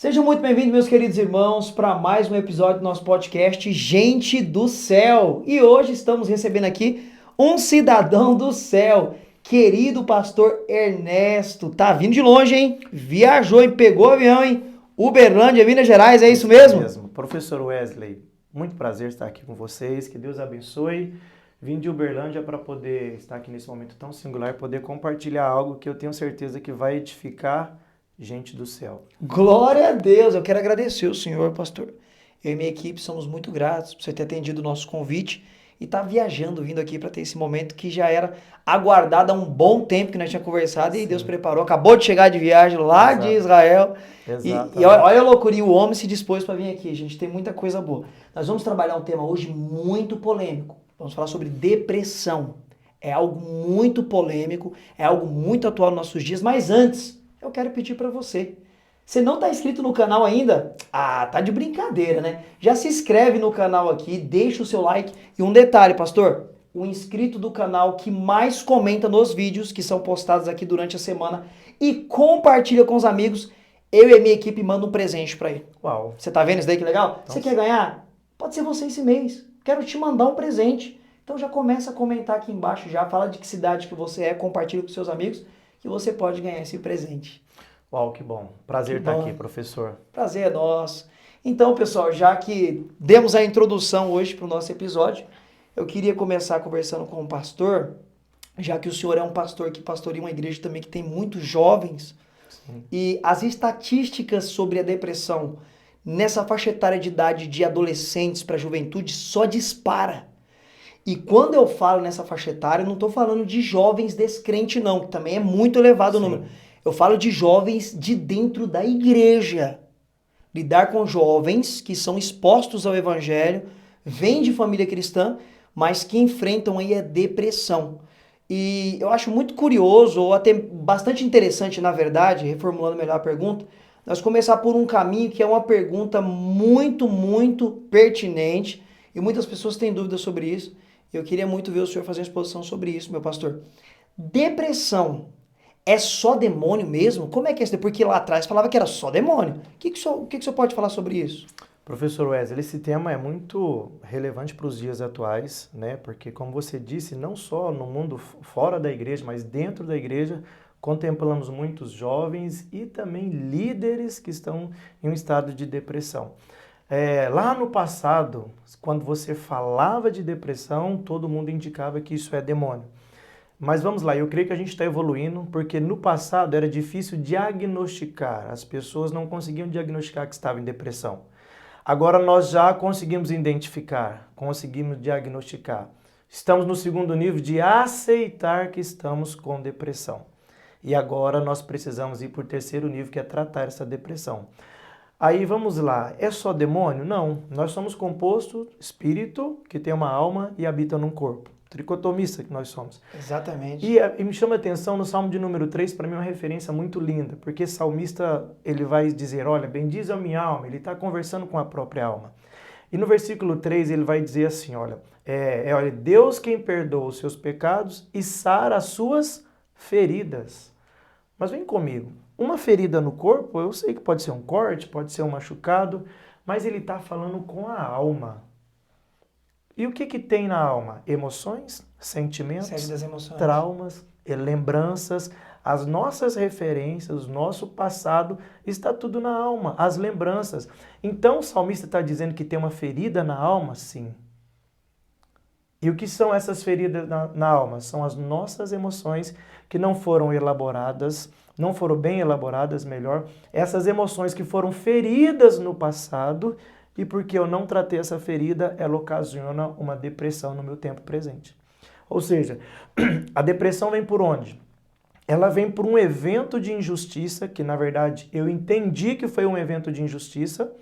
Sejam muito bem-vindos, meus queridos irmãos, para mais um episódio do nosso podcast Gente do Céu. E hoje estamos recebendo aqui um cidadão do céu, querido pastor Ernesto. Tá vindo de longe, hein? Viajou, hein? Pegou o avião, hein? Uberlândia, Minas Gerais, é isso mesmo? Professor Wesley, muito prazer estar aqui com vocês, que Deus abençoe. Vim de Uberlândia para poder estar aqui nesse momento tão singular, poder compartilhar algo que eu tenho certeza que vai edificar gente do céu. Glória a Deus, eu quero agradecer o senhor, pastor. Eu e minha equipe somos muito gratos por você ter atendido o nosso convite e estar viajando, vindo aqui para ter esse momento que já era aguardado há um bom tempo que nós tínhamos conversado e Deus preparou. Acabou de chegar de viagem lá de Israel. E olha a loucura, o homem se dispôs para vir aqui. A gente tem muita coisa boa. Nós vamos trabalhar um tema hoje muito polêmico. Vamos falar sobre depressão. É algo muito polêmico, é algo muito atual nos nossos dias, mas antes eu quero pedir para você. Você não está inscrito no canal ainda? Ah, tá de brincadeira, né? Já se inscreve no canal aqui, deixa o seu like. E um detalhe, pastor, o inscrito do canal que mais comenta nos vídeos que são postados aqui durante a semana e compartilha com os amigos, eu e a minha equipe manda um presente para ele. Uau! Você tá vendo isso daí que legal? Então, você quer ganhar? Pode ser você esse mês. Quero te mandar um presente. Então já começa a comentar aqui embaixo, já fala de que cidade que você é, compartilha com seus amigos que você pode ganhar esse presente. Uau, que bom. Prazer estar aqui, professor. Prazer é nosso. Então, pessoal, já que demos a introdução hoje para o nosso episódio, eu queria começar conversando com o pastor, já que o senhor é um pastor que pastoreia uma igreja também que tem muitos jovens, Sim. e as estatísticas sobre a depressão nessa faixa etária de idade de adolescentes para juventude só dispara. E quando eu falo nessa faixa etária, eu não estou falando de jovens descrentes não, que também é muito elevado o número. Eu falo de jovens de dentro da igreja. Lidar com jovens que são expostos ao evangelho, vêm de família cristã, mas que enfrentam aí a depressão. E eu acho muito curioso, ou até bastante interessante, na verdade, reformulando melhor a pergunta, nós começar por um caminho que é uma pergunta muito pertinente, e muitas pessoas têm dúvidas sobre isso. Eu queria muito ver o senhor fazer uma exposição sobre isso, meu pastor. Depressão é só demônio mesmo? Como é que é isso? Porque lá atrás falava que era só demônio. O que o senhor pode falar sobre isso? Professor Wesley, esse tema é muito relevante para os dias atuais, né? Porque, como você disse, não só no mundo fora da igreja, mas dentro da igreja, contemplamos muitos jovens e também líderes que estão em um estado de depressão. Lá no passado, quando você falava de depressão, todo mundo indicava que isso é demônio. Mas vamos lá, eu creio que a gente está evoluindo, porque no passado era difícil diagnosticar, as pessoas não conseguiam diagnosticar que estavam em depressão. Agora nós já conseguimos identificar, conseguimos diagnosticar. Estamos no segundo nível de aceitar que estamos com depressão. E agora nós precisamos ir para o terceiro nível, que é tratar essa depressão. Aí vamos lá, é só demônio? Não, nós somos composto espírito que tem uma alma e habita num corpo. Tricotomista que nós somos. Exatamente. E me chama a atenção no Salmo de número 3, para mim é uma referência muito linda, porque salmista ele vai dizer, olha, bendize a minha alma, ele está conversando com a própria alma. E no versículo 3 ele vai dizer assim, olha, olha, Deus quem perdoa os seus pecados e sara as suas feridas. Mas vem comigo, uma ferida no corpo, eu sei que pode ser um corte, pode ser um machucado, mas ele está falando com a alma. E o que tem na alma? Emoções, sentimentos, das emoções. traumas, lembranças, as nossas referências, o nosso passado, está tudo na alma, as lembranças. Então o salmista está dizendo que tem uma ferida na alma? Sim. E o que são essas feridas na alma? São as nossas emoções que não foram elaboradas, não foram bem elaboradas, melhor. Essas emoções que foram feridas no passado e porque eu não tratei essa ferida, ela ocasiona uma depressão no meu tempo presente. Ou seja, a depressão vem por onde? Ela vem por um evento de injustiça, que na verdade eu entendi que foi um evento de injustiça,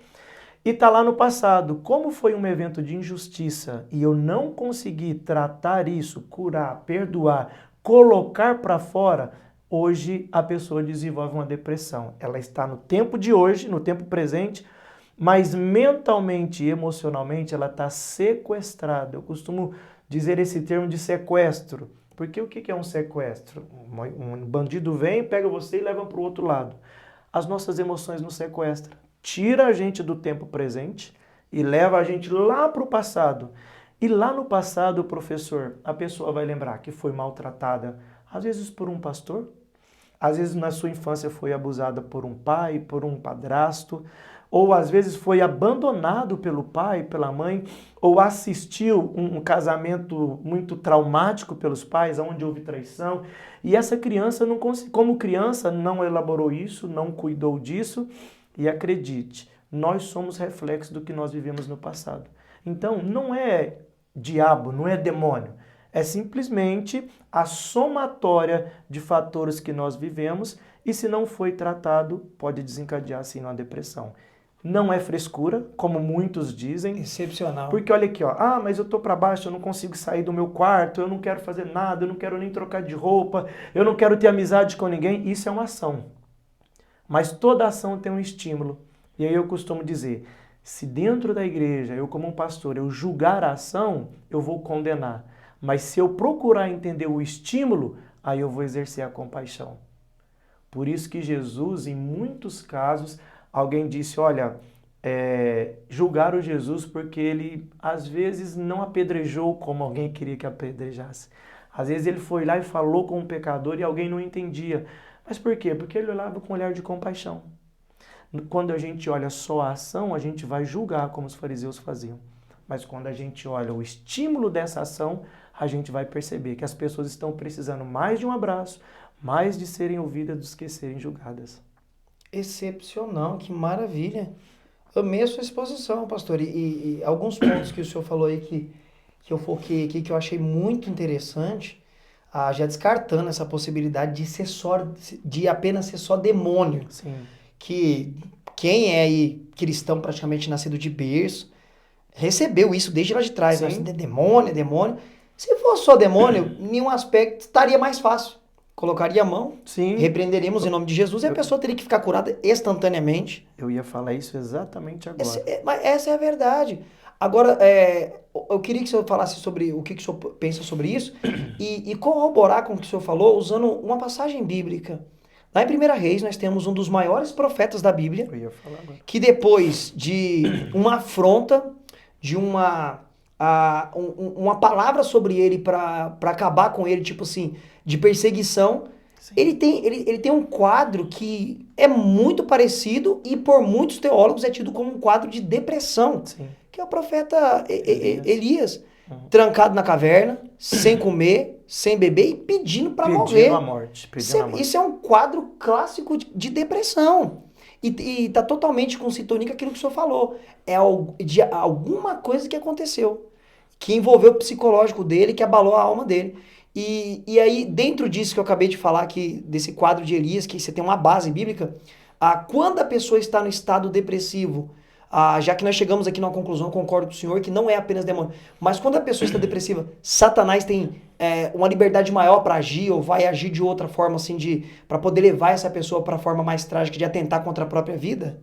e está lá no passado. Como foi um evento de injustiça e eu não consegui tratar isso, curar, perdoar, colocar para fora, hoje a pessoa desenvolve uma depressão. Ela está no tempo de hoje, no tempo presente, mas mentalmente e emocionalmente ela está sequestrada. Eu costumo dizer esse termo de sequestro, porque o que é um sequestro? Um bandido vem, pega você e leva para o outro lado. As nossas emoções nos sequestram. tira a gente do tempo presente e leva a gente lá para o passado. E lá no passado, professor, a pessoa vai lembrar que foi maltratada, às vezes por um pastor, às vezes na sua infância foi abusada por um pai, por um padrasto, ou às vezes foi abandonado pelo pai, pela mãe, ou assistiu um casamento muito traumático pelos pais, onde houve traição. E essa criança, não como criança, não elaborou isso, não cuidou disso. E acredite, nós somos reflexo do que nós vivemos no passado. Então, não é diabo, não é demônio. É simplesmente a somatória de fatores que nós vivemos e se não foi tratado, pode desencadear sim uma depressão. Não é frescura, como muitos dizem. Excepcional. Porque olha aqui, ó, mas eu tô para baixo, eu não consigo sair do meu quarto, eu não quero fazer nada, eu não quero nem trocar de roupa, eu não quero ter amizade com ninguém. Isso é uma ação. Mas toda ação tem um estímulo. E aí eu costumo dizer, se dentro da igreja, eu como um pastor, eu julgar a ação, eu vou condenar. Mas se eu procurar entender o estímulo, aí eu vou exercer a compaixão. Por isso que Jesus, em muitos casos, alguém disse, olha, julgaram Jesus porque ele, às vezes, não apedrejou como alguém queria que apedrejasse. Às vezes ele foi lá e falou com um pecador e alguém não entendia. Mas por quê? Porque ele olhava com um olhar de compaixão. Quando a gente olha só a ação, a gente vai julgar como os fariseus faziam. Mas quando a gente olha o estímulo dessa ação, a gente vai perceber que as pessoas estão precisando mais de um abraço, mais de serem ouvidas do que serem julgadas. Excepcional, que maravilha. Amei a sua exposição, pastor. E alguns pontos que o senhor falou aí que eu foquei aqui, que eu achei muito interessante, já descartando essa possibilidade de apenas ser só demônio. Sim. Que quem é aí cristão praticamente nascido de berço, recebeu isso desde lá de trás. Né? Assim, demônio, demônio. Se fosse só demônio, em nenhum aspecto estaria mais fácil. Colocaria a mão, Sim. repreenderemos em nome de Jesus e a pessoa teria que ficar curada instantaneamente. Eu ia falar isso exatamente agora. Mas essa é a verdade. Agora, eu queria que o senhor falasse sobre o que o senhor pensa sobre isso e corroborar com o que o senhor falou usando uma passagem bíblica. Lá em 1 Reis, nós temos um dos maiores profetas da Bíblia, Eu ia falar agora. que depois de uma afronta, de uma palavra sobre ele para acabar com ele, tipo assim, de perseguição, ele tem um quadro que é muito parecido e por muitos teólogos é tido como um quadro de depressão, Sim. que é o profeta Elias, trancado na caverna, sem comer, sem beber e pedindo para morrer. Pedindo a morte. Isso é um quadro clássico de depressão. E tá totalmente com sintonia com aquilo que o senhor falou. É de alguma coisa que aconteceu, que envolveu o psicológico dele, que abalou a alma dele. E aí, dentro disso que eu acabei de falar aqui, desse quadro de Elias, que você tem uma base bíblica, quando a pessoa está no estado depressivo, já que nós chegamos aqui numa conclusão, eu concordo com o senhor, que não é apenas demônio, mas quando a pessoa está depressiva, Satanás tem uma liberdade maior para agir, ou vai agir de outra forma, assim, para poder levar essa pessoa para a forma mais trágica de atentar contra a própria vida?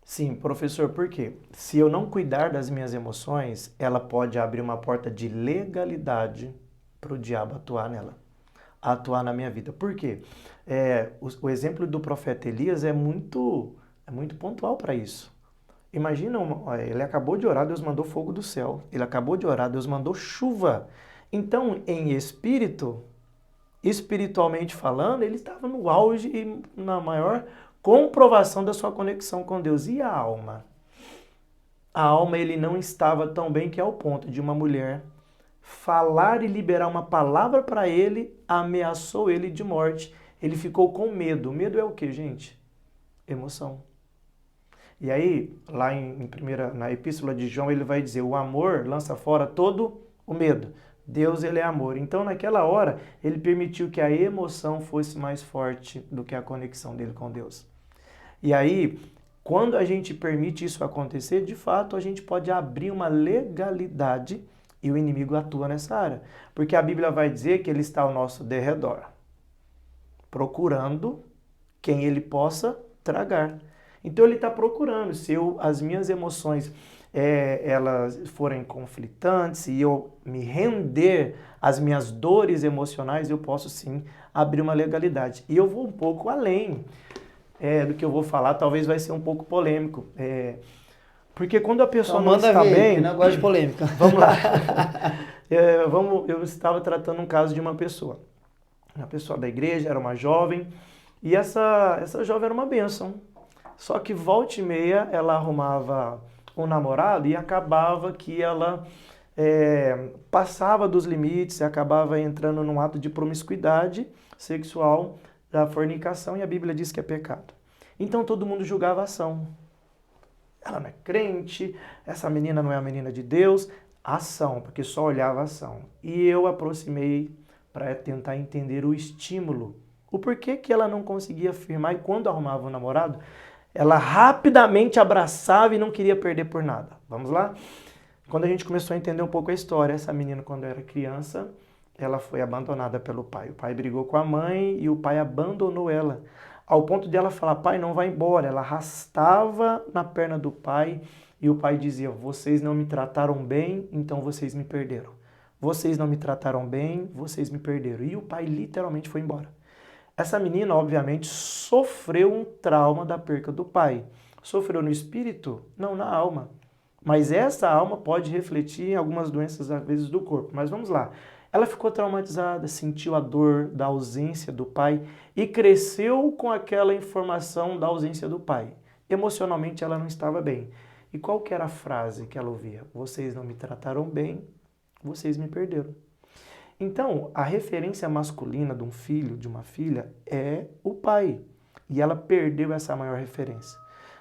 Sim, professor, por quê? Se eu não cuidar das minhas emoções, ela pode abrir uma porta de legalidade para o diabo atuar na minha vida. Por quê? O exemplo do profeta Elias é muito pontual para isso. Imagina, ele acabou de orar, Deus mandou fogo do céu. Ele acabou de orar, Deus mandou chuva. Então, em espiritualmente falando, ele estava no auge e na maior comprovação da sua conexão com Deus. E a alma? A alma, ele não estava tão bem que ao ponto de uma mulher falar e liberar uma palavra para ele, ameaçou ele de morte. Ele ficou com medo. Medo é o quê, gente? Emoção. E aí, lá na Epístola de João, ele vai dizer, o amor lança fora todo o medo. Deus, ele é amor. Então, naquela hora, ele permitiu que a emoção fosse mais forte do que a conexão dele com Deus. E aí, quando a gente permite isso acontecer, de fato, a gente pode abrir uma legalidade e o inimigo atua nessa área. Porque a Bíblia vai dizer que ele está ao nosso derredor, procurando quem ele possa tragar. Então ele está procurando, se as minhas emoções elas forem conflitantes e eu me render às minhas dores emocionais, eu posso sim abrir uma legalidade. E eu vou um pouco além. do que eu vou falar, talvez vai ser um pouco polêmico. Porque quando a pessoa Então não manda está ver, bem... que não gosta de polêmica. Vamos lá. Eu estava tratando um caso de uma pessoa. Uma pessoa da igreja, era uma jovem, e essa jovem era uma bênção. Só que volta e meia ela arrumava um namorado e acabava que ela passava dos limites, acabava entrando num ato de promiscuidade sexual, da fornicação, e a Bíblia diz que é pecado. Então todo mundo julgava a ação. Ela não é crente, essa menina não é a menina de Deus. Ação, porque só olhava a ação. E eu aproximei para tentar entender o estímulo. O porquê que ela não conseguia afirmar, e quando arrumava um namorado, ela rapidamente abraçava e não queria perder por nada. Vamos lá? Quando a gente começou a entender um pouco a história, essa menina, quando era criança, ela foi abandonada pelo pai. O pai brigou com a mãe e o pai abandonou ela. Ao ponto de ela falar, pai, não vai embora. Ela arrastava na perna do pai e o pai dizia, vocês não me trataram bem, então vocês me perderam. Vocês não me trataram bem, vocês me perderam. E o pai literalmente foi embora. Essa menina, obviamente, sofreu um trauma da perca do pai. Sofreu no espírito? Não, na alma. Mas essa alma pode refletir em algumas doenças, às vezes, do corpo. Mas vamos lá. Ela ficou traumatizada, sentiu a dor da ausência do pai e cresceu com aquela informação da ausência do pai. Emocionalmente ela não estava bem. E qual que era a frase que ela ouvia? Vocês não me trataram bem, vocês me perderam. Então, a referência masculina de um filho, de uma filha, é o pai. E ela perdeu essa maior referência.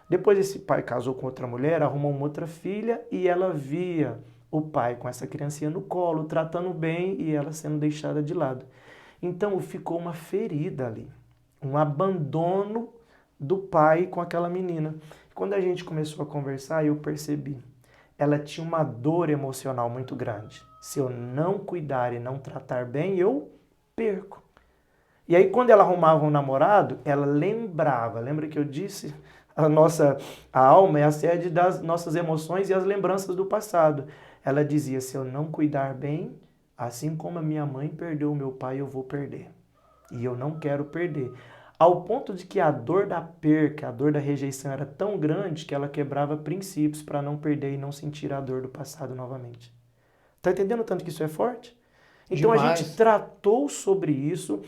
Depois esse pai casou com outra mulher, arrumou uma outra filha e ela via o pai com essa criancinha no colo, tratando bem e ela sendo deixada de lado. Então ficou uma ferida ali, um abandono do pai com aquela menina. Quando a gente começou a conversar, eu percebi, ela tinha uma dor emocional muito grande. Se eu não cuidar e não tratar bem, eu perco. E aí quando ela arrumava um namorado, ela lembrava, lembra que eu disse? A alma é a sede das nossas emoções e as lembranças do passado. Ela dizia, se eu não cuidar bem, assim como a minha mãe perdeu o meu pai, eu vou perder. E eu não quero perder. Ao ponto de que a dor da perca, a dor da rejeição era tão grande que ela quebrava princípios para não perder e não sentir a dor do passado novamente. Tá entendendo o tanto que isso é forte? Então a gente tratou sobre isso.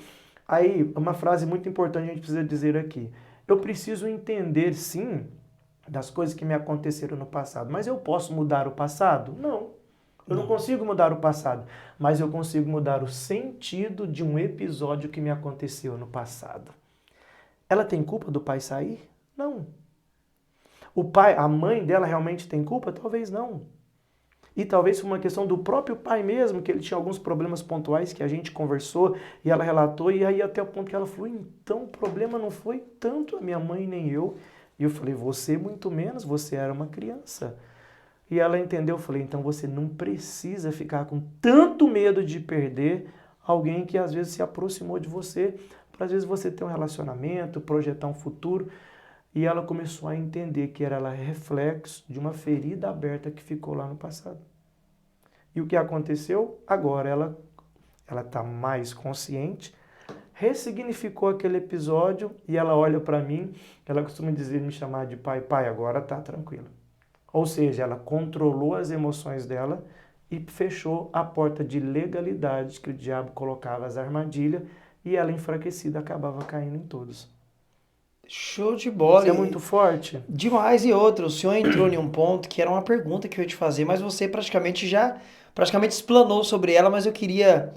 Aí, uma frase muito importante a gente precisa dizer aqui. Eu preciso entender, sim, das coisas que me aconteceram no passado. Mas eu posso mudar o passado? Não. Eu não consigo mudar o passado. Mas eu consigo mudar o sentido de um episódio que me aconteceu no passado. Ela tem culpa do pai sair? Não. A mãe dela realmente tem culpa? Talvez não. E talvez foi uma questão do próprio pai mesmo, que ele tinha alguns problemas pontuais que a gente conversou e ela relatou, e aí até o ponto que ela falou, então o problema não foi tanto a minha mãe nem eu. E eu falei, você muito menos, você era uma criança. E ela entendeu, eu falei, então você não precisa ficar com tanto medo de perder alguém que às vezes se aproximou de você, para às vezes você ter um relacionamento, projetar um futuro. E ela começou a entender que era reflexo de uma ferida aberta que ficou lá no passado. E o que aconteceu? Agora ela está mais consciente, ressignificou aquele episódio e ela olha para mim, ela costuma dizer, me chamar de pai, pai, agora está tranquilo. Ou seja, ela controlou as emoções dela e fechou a porta de legalidade que o diabo colocava as armadilhas e ela enfraquecida acabava caindo em todos. Show de bola. Isso é muito forte. Demais. E outro, o senhor entrou em um ponto que era uma pergunta que eu ia te fazer, mas você praticamente explanou sobre ela, mas eu queria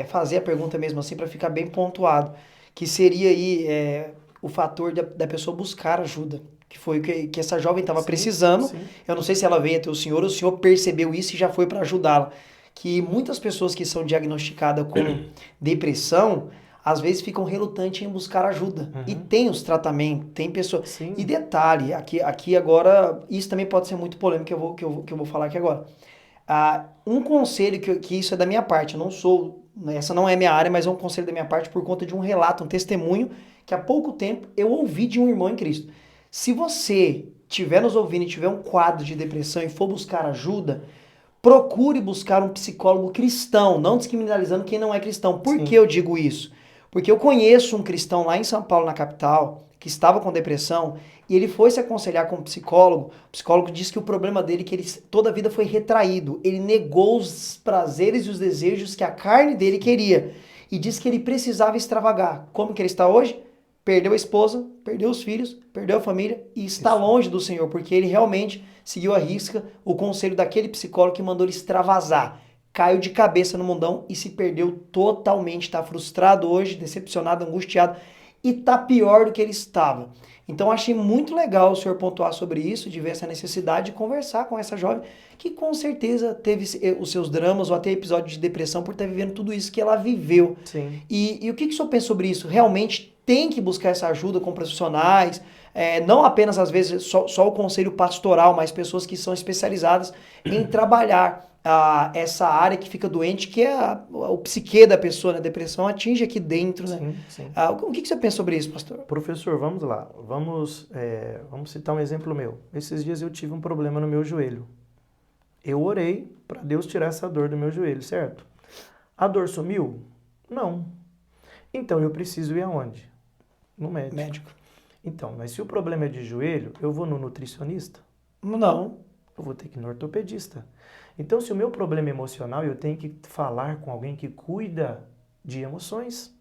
fazer a pergunta mesmo assim para ficar bem pontuado, que seria aí o fator da pessoa buscar ajuda, que foi o que essa jovem estava precisando. Sim. Eu não sei se ela veio até o senhor percebeu isso e já foi para ajudá-la. Que muitas pessoas que são diagnosticadas com depressão às vezes ficam relutantes em buscar ajuda. Uhum. E tem os tratamentos, tem pessoas... Sim. E detalhe, aqui agora, isso também pode ser muito polêmico que eu vou falar aqui agora. Um conselho que isso é da minha parte, eu não sou... Essa não é minha área, mas é um conselho da minha parte por conta de um relato, um testemunho, que há pouco tempo eu ouvi de um irmão em Cristo. Se você estiver nos ouvindo e tiver um quadro de depressão e for buscar ajuda, procure buscar um psicólogo cristão, não descriminalizando quem não é cristão. Por que eu digo isso? Porque eu conheço um cristão lá em São Paulo, na capital, que estava com depressão, e ele foi se aconselhar com um psicólogo. O psicólogo disse que o problema dele é que ele toda a vida foi retraído. Ele negou os prazeres e os desejos que a carne dele queria. E disse que ele precisava extravagar. Como que ele está hoje? Perdeu a esposa, perdeu os filhos, perdeu a família e está longe do Senhor, porque ele realmente seguiu à risca o conselho daquele psicólogo que mandou ele extravasar. Caiu de cabeça no mundão e se perdeu totalmente. Está frustrado hoje, decepcionado, angustiado e está pior do que ele estava. Então achei muito legal o senhor pontuar sobre isso, de ver essa necessidade de conversar com essa jovem que com certeza teve os seus dramas ou até episódios de depressão por estar vivendo tudo isso que ela viveu. Sim. E o que o senhor pensa sobre isso? Realmente tem que buscar essa ajuda com profissionais, não apenas às vezes só o conselho pastoral, mas pessoas que são especializadas em trabalhar essa área que fica doente, que é o psique da pessoa, né? A depressão atinge aqui dentro, né? Sim, sim. O que você pensa sobre isso, pastor? Professor, vamos lá. Vamos citar um exemplo meu. Esses dias eu tive um problema no meu joelho. Eu orei para Deus tirar essa dor do meu joelho, certo? A dor sumiu? Não. Então eu preciso ir aonde? No médico. Então, mas se o problema é de joelho, eu vou no nutricionista? Não. Eu vou ter que ir no ortopedista. Então, se o meu problema é emocional, eu tenho que falar com alguém que cuida de emoções,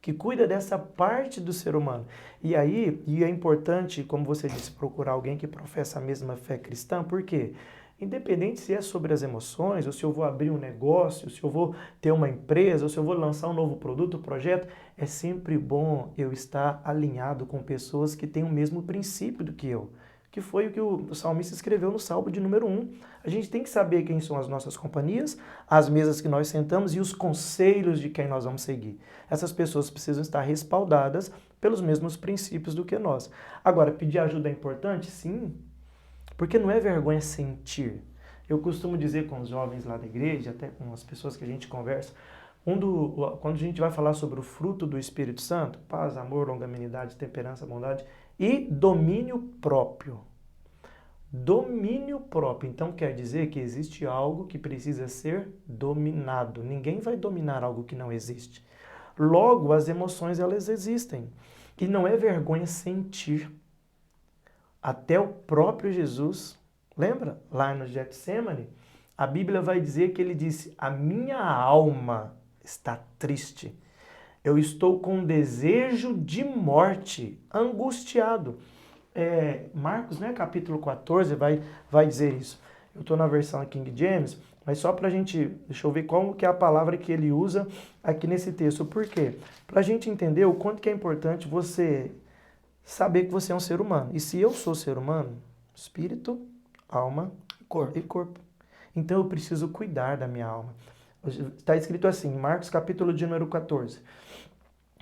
que cuida dessa parte do ser humano. E aí, é importante, como você disse, procurar alguém que professa a mesma fé cristã, por quê? Independente se é sobre as emoções, ou se eu vou abrir um negócio, ou se eu vou ter uma empresa, ou se eu vou lançar um novo produto, projeto, é sempre bom eu estar alinhado com pessoas que têm o mesmo princípio do que eu. Que foi o que o salmista escreveu no Salmo de número 1. A gente tem que saber quem são as nossas companhias, as mesas que nós sentamos e os conselhos de quem nós vamos seguir. Essas pessoas precisam estar respaldadas pelos mesmos princípios do que nós. Agora, pedir ajuda é importante? Sim, porque não é vergonha sentir. Eu costumo dizer com os jovens lá da igreja, até com as pessoas que a gente conversa, quando a gente vai falar sobre o fruto do Espírito Santo, paz, amor, longanimidade, temperança, bondade e domínio próprio. Domínio próprio. Então quer dizer que existe algo que precisa ser dominado. Ninguém vai dominar algo que não existe. Logo, as emoções, elas existem. E não é vergonha sentir. Até o próprio Jesus, lembra? Lá no Getsemane, a Bíblia vai dizer que ele disse: a minha alma está triste. Eu estou com desejo de morte, angustiado. Marcos, né, capítulo 14, vai dizer isso. Eu estou na versão King James, mas só para a gente, deixa eu ver como que é a palavra que ele usa aqui nesse texto. Por quê? Para a gente entender o quanto que é importante você saber que você é um ser humano. E se eu sou ser humano, espírito, alma e corpo. Então eu preciso cuidar da minha alma. Está escrito assim, Marcos capítulo de número 14.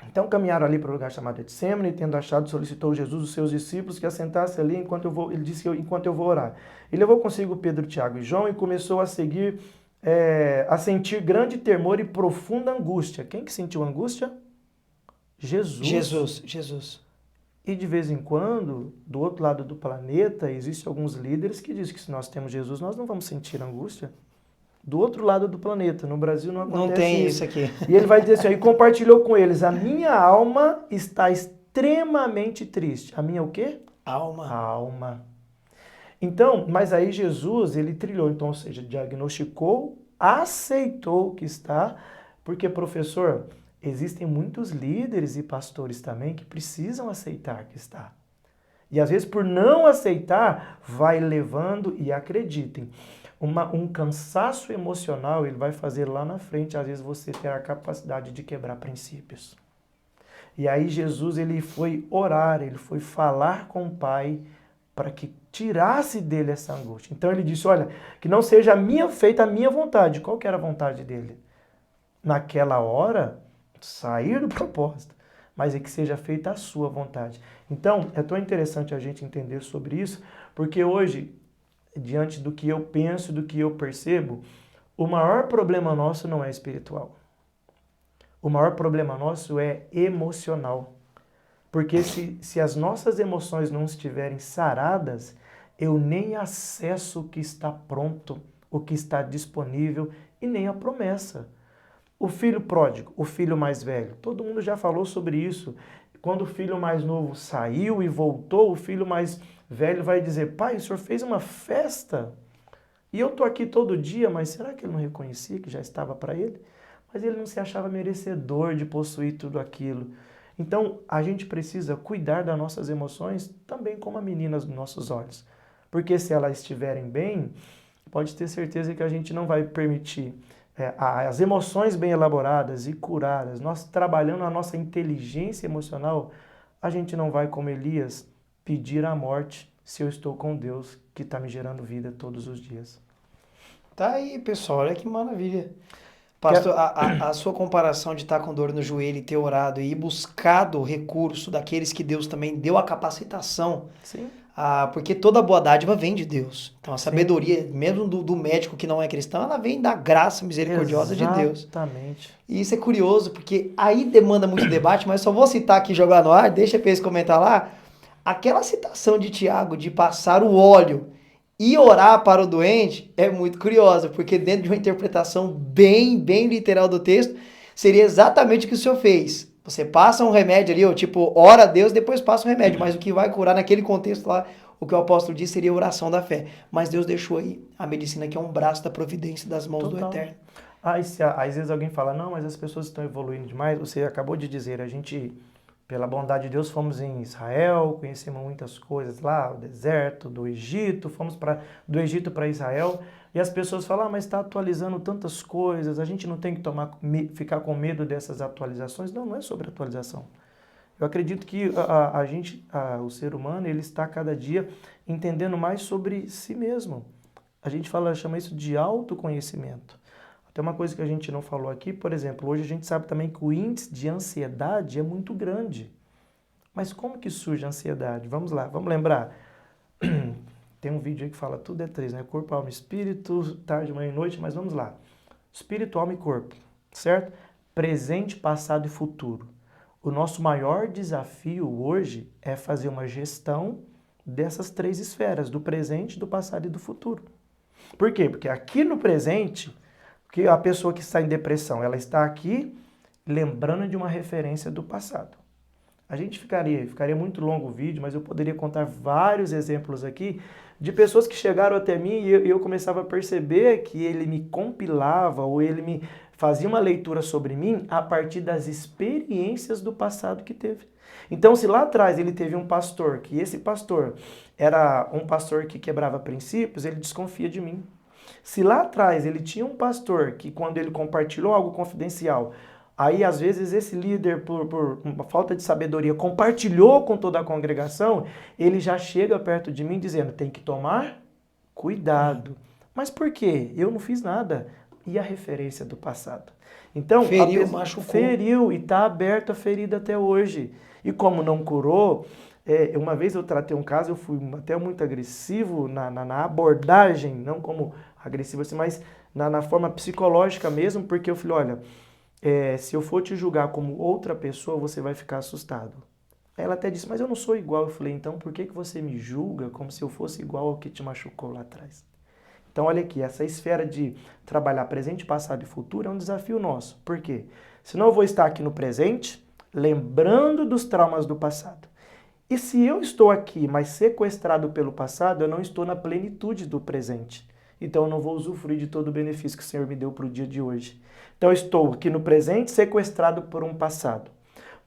Então caminharam ali para o lugar chamado Getsemane, e tendo achado, solicitou Jesus os seus discípulos que assentassem ali ele disse, enquanto eu vou orar. Ele levou consigo Pedro, Tiago e João e começou a sentir grande temor e profunda angústia. Quem que sentiu angústia? Jesus. E de vez em quando, do outro lado do planeta, existem alguns líderes que dizem que se nós temos Jesus, nós não vamos sentir angústia. Do outro lado do planeta, no Brasil não acontece isso. Não tem isso aqui. E ele vai dizer assim, e compartilhou com eles, a minha alma está extremamente triste. A minha o quê? Alma. A alma. Então, mas aí Jesus, ele trilhou, então, ou seja, diagnosticou, aceitou o que está, porque, professor, existem muitos líderes e pastores também que precisam aceitar que está. E às vezes por não aceitar, vai levando, e acreditem, um cansaço emocional, ele vai fazer lá na frente, às vezes você ter a capacidade de quebrar princípios. E aí Jesus, ele foi orar, ele foi falar com o Pai para que tirasse dele essa angústia. Então ele disse, olha, que não seja feita a minha vontade. Qual que era a vontade dele? Naquela hora, sair do propósito, mas é que seja feita a sua vontade. Então, é tão interessante a gente entender sobre isso, porque hoje, diante do que eu penso, do que eu percebo, o maior problema nosso não é espiritual. O maior problema nosso é emocional. Porque se as nossas emoções não estiverem saradas, eu nem acesso o que está pronto, o que está disponível e nem a promessa. O filho pródigo, o filho mais velho, todo mundo já falou sobre isso. Quando o filho mais novo saiu e voltou, o filho mais velho vai dizer, pai, o senhor fez uma festa? E eu estou aqui todo dia, mas será que ele não reconhecia que já estava para ele? Mas ele não se achava merecedor de possuir tudo aquilo. Então, a gente precisa cuidar das nossas emoções também como a menina dos nossos olhos. Porque se elas estiverem bem, pode ter certeza que a gente não vai permitir as emoções bem elaboradas e curadas, nós trabalhando a nossa inteligência emocional, a gente não vai, como Elias, pedir a morte se eu estou com Deus que está me gerando vida todos os dias. Tá aí, pessoal, olha que maravilha. Pastor, a sua comparação de estar com dor no joelho e ter orado e buscado o recurso daqueles que Deus também deu a capacitação, Sim. porque toda boa dádiva vem de Deus. Então a Sim. sabedoria, mesmo do médico que não é cristão, ela vem da graça misericordiosa de Deus. Exatamente. E isso é curioso, porque aí demanda muito debate, mas só vou citar aqui, jogar no ar, deixa para eles comentar lá. Aquela citação de Tiago de passar o óleo e orar para o doente é muito curiosa, porque dentro de uma interpretação bem literal do texto, seria exatamente o que o senhor fez. Você passa um remédio ali, ou tipo, ora a Deus, depois passa um remédio, mas o que vai curar naquele contexto lá, o que o apóstolo disse seria a oração da fé. Mas Deus deixou aí a medicina que é um braço da providência das mãos do Total. Eterno. Às vezes alguém fala, não, mas as pessoas estão evoluindo demais. Você acabou de dizer, a gente, pela bondade de Deus, fomos em Israel, conhecemos muitas coisas lá, o deserto, do Egito, fomos do Egito para Israel, e as pessoas falam, mas está atualizando tantas coisas, a gente não tem que ficar com medo dessas atualizações. Não, não é sobre atualização. Eu acredito que o ser humano, ele está cada dia entendendo mais sobre si mesmo. A gente chama isso de autoconhecimento. Tem uma coisa que a gente não falou aqui, por exemplo, hoje a gente sabe também que o índice de ansiedade é muito grande. Mas como que surge a ansiedade? Vamos lá, vamos lembrar. Tem um vídeo aí que fala tudo é três, né? Corpo, alma, espírito, tarde, manhã e noite, mas vamos lá. Espírito, alma e corpo, certo? Presente, passado e futuro. O nosso maior desafio hoje é fazer uma gestão dessas três esferas, do presente, do passado e do futuro. Por quê? Porque aqui no presente, que a pessoa que está em depressão, ela está aqui lembrando de uma referência do passado. A gente ficaria muito longo o vídeo, mas eu poderia contar vários exemplos aqui de pessoas que chegaram até mim e eu começava a perceber que ele me compilava ou ele me fazia uma leitura sobre mim a partir das experiências do passado que teve. Então, se lá atrás ele teve um pastor, que esse pastor era um pastor que quebrava princípios, ele desconfia de mim. Se lá atrás ele tinha um pastor que quando ele compartilhou algo confidencial, aí às vezes esse líder, por uma falta de sabedoria, compartilhou com toda a congregação, ele já chega perto de mim dizendo, tem que tomar cuidado. Mas por quê? Eu não fiz nada. E a referência do passado? Então, Feriu, machucou. Feriu e está aberta a ferida até hoje. E como não curou, uma vez eu tratei um caso, eu fui até muito agressivo na abordagem, não como agressivo assim, mas na forma psicológica mesmo, porque eu falei, olha, se eu for te julgar como outra pessoa, você vai ficar assustado. Ela até disse, mas eu não sou igual. Eu falei, então por que você me julga como se eu fosse igual ao que te machucou lá atrás? Então olha aqui, essa esfera de trabalhar presente, passado e futuro é um desafio nosso. Por quê? Senão eu vou estar aqui no presente, lembrando dos traumas do passado. E se eu estou aqui, mas sequestrado pelo passado, eu não estou na plenitude do presente. Então eu não vou usufruir de todo o benefício que o Senhor me deu para o dia de hoje. Então eu estou aqui no presente, sequestrado por um passado.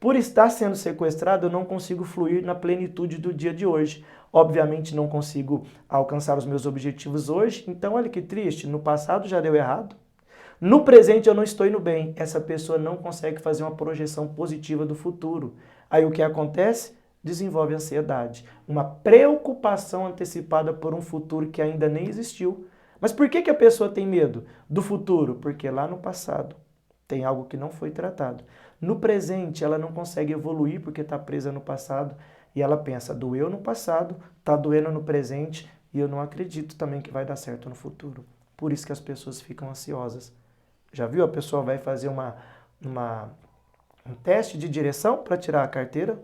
Por estar sendo sequestrado, eu não consigo fluir na plenitude do dia de hoje. Obviamente não consigo alcançar os meus objetivos hoje. Então olha que triste, no passado já deu errado. No presente eu não estou indo bem. Essa pessoa não consegue fazer uma projeção positiva do futuro. Aí o que acontece? Desenvolve ansiedade. Uma preocupação antecipada por um futuro que ainda nem existiu. Mas por que a pessoa tem medo do futuro? Porque lá no passado tem algo que não foi tratado. No presente ela não consegue evoluir porque está presa no passado e ela pensa, doeu no passado, está doendo no presente e eu não acredito também que vai dar certo no futuro. Por isso que as pessoas ficam ansiosas. Já viu? A pessoa vai fazer um teste de direção para tirar a carteira.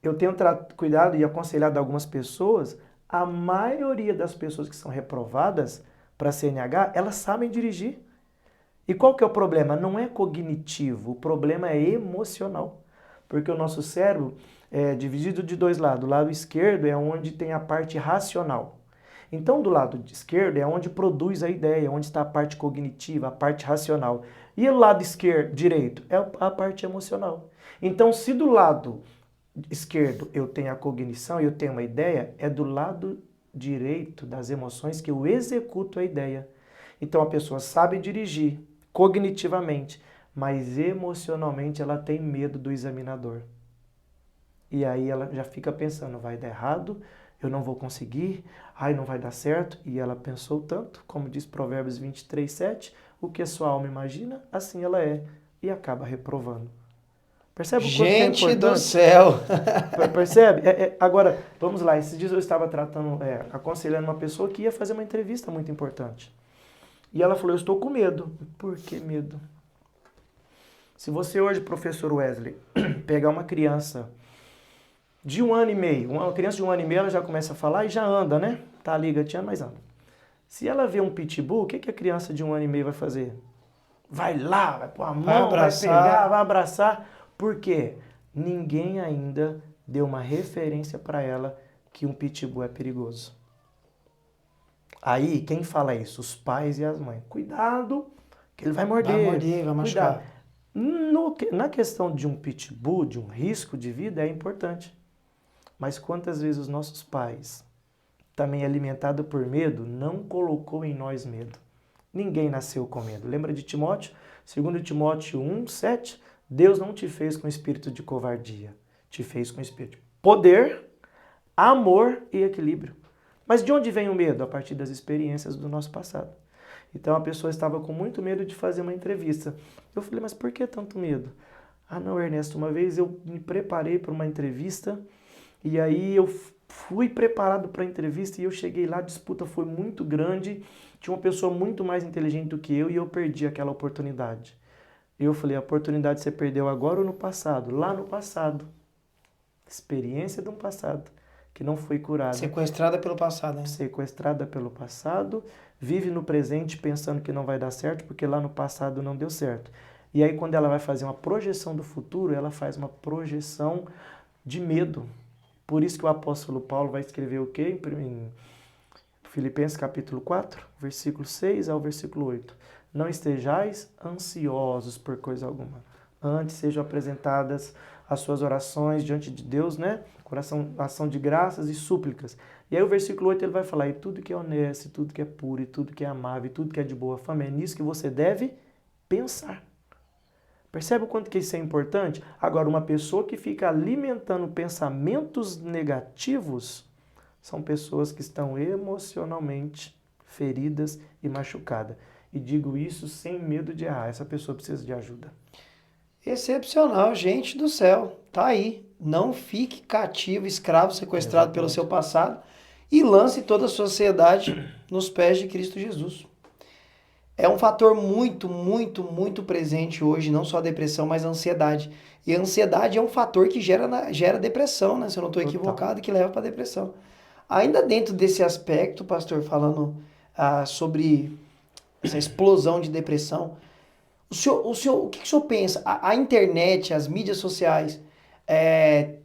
Eu tenho cuidado e aconselhado algumas pessoas, a maioria das pessoas que são reprovadas para CNH, elas sabem dirigir. E qual que é o problema? Não é cognitivo, o problema é emocional. Porque o nosso cérebro é dividido de dois lados. O lado esquerdo é onde tem a parte racional. Então, do lado esquerdo é onde produz a ideia, onde está a parte cognitiva, a parte racional. E o lado direito é a parte emocional. Então, se do lado esquerdo eu tenho a cognição e eu tenho uma ideia, é do lado direito das emoções que eu executo a ideia. Então, a pessoa sabe dirigir cognitivamente, mas emocionalmente ela tem medo do examinador. E aí ela já fica pensando, vai dar errado, eu não vou conseguir, ai não vai dar certo. E ela pensou tanto, como diz Provérbios 23:7, o que a sua alma imagina, assim ela é, e acaba reprovando. Percebe o quanto que é Gente do importante? céu! Percebe? Agora, vamos lá, esses dias eu estava aconselhando uma pessoa que ia fazer uma entrevista muito importante. E ela falou, eu estou com medo. Por que medo? Se você hoje, professor Wesley, pegar uma criança de 1 ano e meio, uma criança de 1 ano e meio, ela já começa a falar e já anda, né? Tá ali gatinhando, mas anda. Se ela vê um pitbull, o que a criança de 1 ano e meio vai fazer? Vai lá, vai pôr a mão, vai pegar, vai abraçar. Por quê? Ninguém ainda deu uma referência para ela que um pitbull é perigoso. Aí, quem fala isso? Os pais e as mães. Cuidado, que ele vai morder. Vai morder, vai machucar. Na questão de um pitbull, de um risco de vida, é importante. Mas quantas vezes os nossos pais, também alimentados por medo, não colocou em nós medo? Ninguém nasceu com medo. Lembra de Timóteo? 2 Timóteo 1:7, Deus não te fez com espírito de covardia, te fez com espírito de poder, amor e equilíbrio. Mas de onde vem o medo? A partir das experiências do nosso passado. Então a pessoa estava com muito medo de fazer uma entrevista. Eu falei, mas por que tanto medo? Ah não, Ernesto, uma vez eu me preparei para uma entrevista e aí eu fui preparado para a entrevista e eu cheguei lá, a disputa foi muito grande, tinha uma pessoa muito mais inteligente do que eu e eu perdi aquela oportunidade. Eu falei, a oportunidade você perdeu agora ou no passado? Lá no passado. Experiência de um passado que não foi curada. Sequestrada pelo passado, né? Sequestrada pelo passado, vive no presente pensando que não vai dar certo porque lá no passado não deu certo. E aí quando ela vai fazer uma projeção do futuro, ela faz uma projeção de medo. Por isso que o apóstolo Paulo vai escrever o quê? Em Filipenses capítulo 4, versículo 6 ao versículo 8. Não estejais ansiosos por coisa alguma. Antes sejam apresentadas as suas orações diante de Deus, né? Coração, ação de graças e súplicas. E aí o versículo 8 ele vai falar, e tudo que é honesto, e tudo que é puro, e tudo que é amável, e tudo que é de boa fama, é nisso que você deve pensar. Percebe o quanto que isso é importante? Agora, uma pessoa que fica alimentando pensamentos negativos são pessoas que estão emocionalmente feridas e machucadas. E digo isso sem medo de errar. Essa pessoa precisa de ajuda. Excepcional, gente do céu. Tá aí. Não fique cativo, escravo, sequestrado pelo seu passado e lance toda a sua ansiedade nos pés de Cristo Jesus. É um fator muito, muito, muito presente hoje, não só a depressão, mas a ansiedade. E a ansiedade é um fator que gera depressão, né? Se eu não estou equivocado, que leva para depressão. Ainda dentro desse aspecto, pastor, falando sobre essa explosão de depressão, o que o senhor pensa? A internet, as mídias sociais,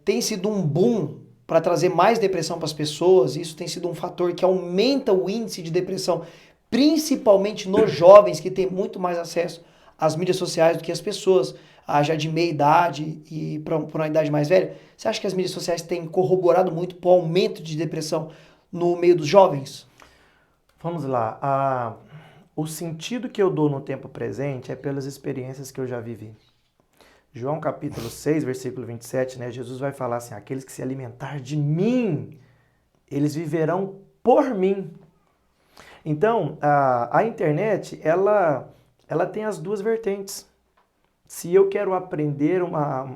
tem sido um boom para trazer mais depressão para as pessoas? Isso tem sido um fator que aumenta o índice de depressão, principalmente nos jovens que têm muito mais acesso às mídias sociais do que as pessoas já de meia idade e para uma idade mais velha. Você acha que as mídias sociais têm corroborado muito para o aumento de depressão no meio dos jovens? Vamos lá. O sentido que eu dou no tempo presente é pelas experiências que eu já vivi. João capítulo 6, versículo 27, né? Jesus vai falar assim, aqueles que se alimentar de mim, eles viverão por mim. Então, a internet, ela tem as duas vertentes. Se eu quero aprender uma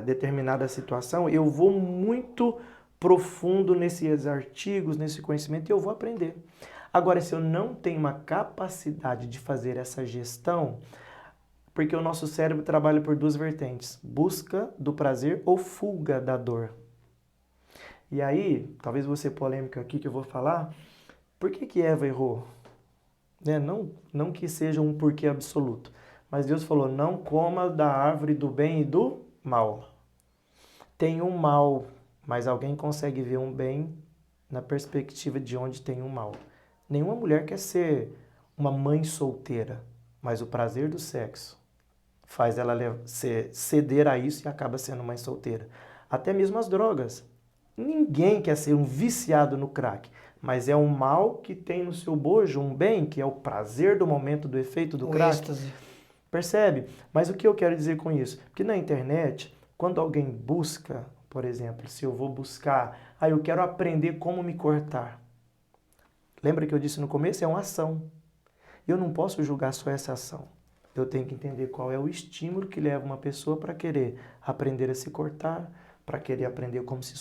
determinada situação, eu vou muito profundo nesses artigos, nesse conhecimento, e eu vou aprender. Agora, se eu não tenho uma capacidade de fazer essa gestão, porque o nosso cérebro trabalha por duas vertentes, busca do prazer ou fuga da dor. E aí, talvez vou ser polêmico aqui que eu vou falar, por que Eva errou? Né? Não que seja um porquê absoluto, mas Deus falou, não coma da árvore do bem e do mal. tem um mal, mas alguém consegue ver um bem na perspectiva de onde tem um mal. Nenhuma mulher quer ser uma mãe solteira, mas o prazer do sexo faz ela ceder a isso e acaba sendo mãe solteira. Até mesmo as drogas. Ninguém quer ser um viciado no crack, mas é um mal que tem no seu bojo um bem, que é o prazer do momento do efeito do O crack. êxtase. Percebe? Mas o que eu quero dizer com isso? Porque na internet, quando alguém busca, por exemplo, se eu vou buscar, eu quero aprender como me cortar. Lembra que eu disse no começo? É uma ação. Eu não posso julgar só essa ação. Eu tenho que entender qual é o estímulo que leva uma pessoa para querer aprender a se cortar, para querer aprender como se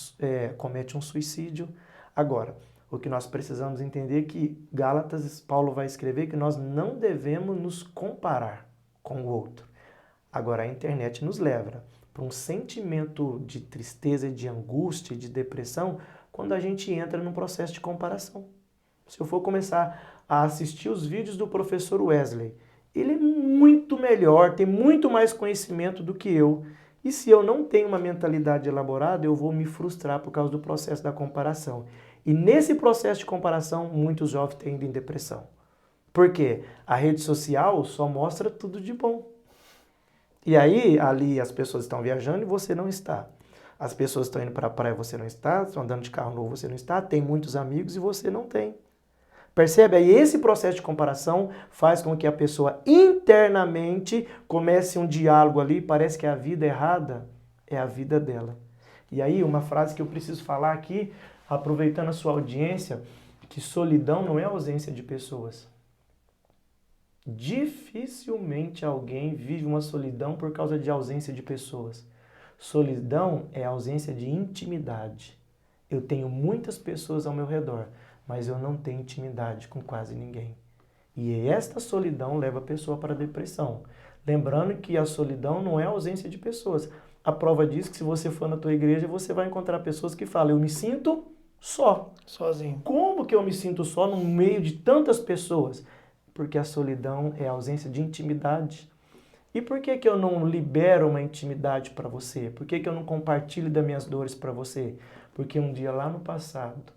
comete um suicídio. Agora, o que nós precisamos entender é que Gálatas, Paulo vai escrever que nós não devemos nos comparar com o outro. Agora, a internet nos leva para um sentimento de tristeza, de angústia, de depressão, quando a gente entra num processo de comparação. Se eu for começar a assistir os vídeos do professor Wesley, ele é muito melhor, tem muito mais conhecimento do que eu. E se eu não tenho uma mentalidade elaborada, eu vou me frustrar por causa do processo da comparação. E nesse processo de comparação, muitos jovens tendem em depressão. Por quê? A rede social só mostra tudo de bom. E aí, ali as pessoas estão viajando e você não está. As pessoas estão indo para a praia e você não está, estão andando de carro novo, você não está, tem muitos amigos e você não tem. Percebe? Aí esse processo de comparação faz com que a pessoa internamente comece um diálogo ali, parece que a vida errada é a vida dela. E aí uma frase que eu preciso falar aqui, aproveitando a sua audiência, que solidão não é ausência de pessoas. Dificilmente alguém vive uma solidão por causa de ausência de pessoas. Solidão é ausência de intimidade. Eu tenho muitas pessoas ao meu redor, mas eu não tenho intimidade com quase ninguém. E esta solidão leva a pessoa para a depressão. Lembrando que a solidão não é ausência de pessoas. A prova diz que se você for na tua igreja, você vai encontrar pessoas que falam, eu me sinto só. Sozinho. Como que eu me sinto só no meio de tantas pessoas? Porque a solidão é a ausência de intimidade. E por que eu não libero uma intimidade para você? Por que eu não compartilho das minhas dores para você? Porque um dia lá no passado,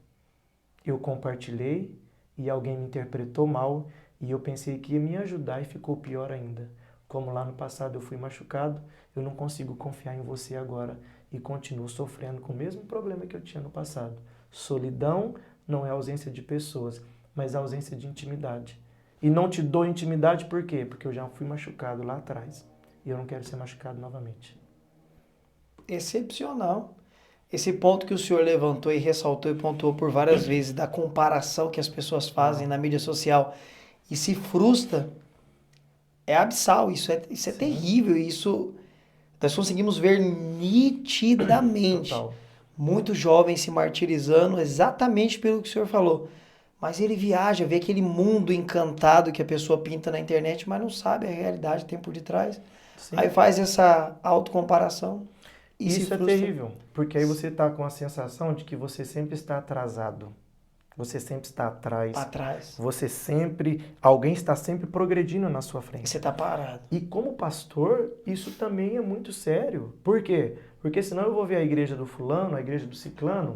eu compartilhei e alguém me interpretou mal e eu pensei que ia me ajudar e ficou pior ainda. Como lá no passado eu fui machucado, eu não consigo confiar em você agora e continuo sofrendo com o mesmo problema que eu tinha no passado. Solidão não é ausência de pessoas, mas ausência de intimidade. E não te dou intimidade por quê? Porque eu já fui machucado lá atrás e eu não quero ser machucado novamente. Excepcional. Esse ponto que o senhor levantou e ressaltou e pontuou por várias vezes, da comparação que as pessoas fazem na mídia social e se frustra, é abissal, isso é terrível, isso nós conseguimos ver nitidamente. Total. Muitos jovens se martirizando exatamente pelo que o senhor falou. Mas ele viaja, vê aquele mundo encantado que a pessoa pinta na internet, mas não sabe a realidade que tem por detrás. Sim. Aí faz essa autocomparação. Isso é terrível, porque aí você está com a sensação de que você sempre está atrasado. Você sempre está atrás. Atrás. Alguém está sempre progredindo na sua frente. E você está parado. E como pastor, isso também é muito sério. Por quê? Porque senão eu vou ver a igreja do fulano, a igreja do ciclano.